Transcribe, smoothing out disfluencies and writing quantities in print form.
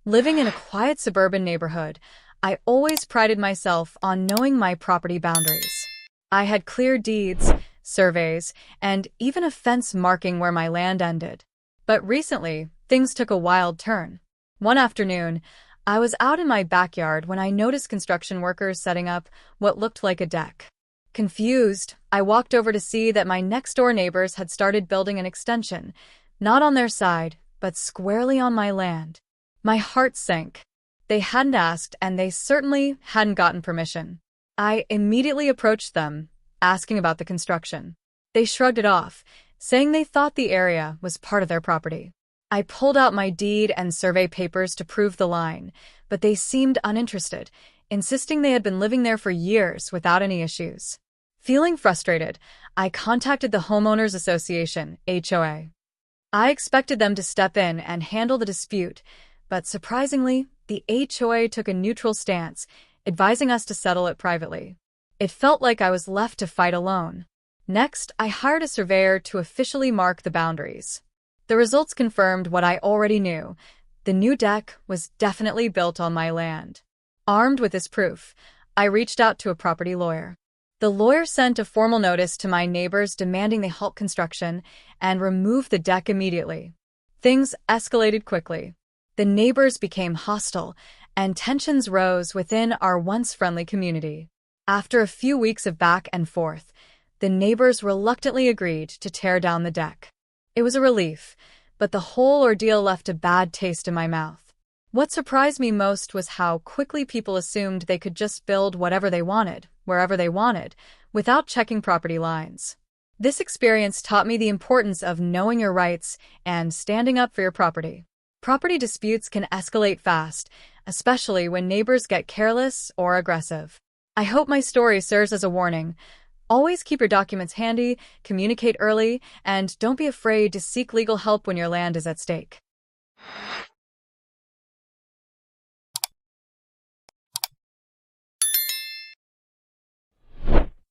Living in a quiet suburban neighborhood, I always prided myself on knowing my property boundaries. I had clear deeds, surveys, and even a fence marking where my land ended. But recently, things took a wild turn. One afternoon, I was out in my backyard when I noticed construction workers setting up what looked like a deck. Confused, I walked over to see that my next-door neighbors had started building an extension, not on their side, but squarely on my land. My heart sank. They hadn't asked, and they certainly hadn't gotten permission. I immediately approached them, asking about the construction. They shrugged it off, saying they thought the area was part of their property. I pulled out my deed and survey papers to prove the line, but they seemed uninterested, insisting they had been living there for years without any issues. Feeling frustrated, I contacted the Homeowners Association, HOA. I expected them to step in and handle the dispute, but surprisingly, the HOA took a neutral stance, advising us to settle it privately. It felt like I was left to fight alone. Next, I hired a surveyor to officially mark the boundaries. The results confirmed what I already knew. The new deck was definitely built on my land. Armed with this proof, I reached out to a property lawyer. The lawyer sent a formal notice to my neighbors demanding they halt construction and remove the deck immediately. Things escalated quickly. The neighbors became hostile, and tensions rose within our once friendly community. After a few weeks of back and forth, the neighbors reluctantly agreed to tear down the deck. It was a relief, but the whole ordeal left a bad taste in my mouth. What surprised me most was how quickly people assumed they could just build whatever they wanted, wherever they wanted, without checking property lines. This experience taught me the importance of knowing your rights and standing up for your property. Property disputes can escalate fast, especially when neighbors get careless or aggressive. I hope my story serves as a warning. Always keep your documents handy, communicate early, and don't be afraid to seek legal help when your land is at stake.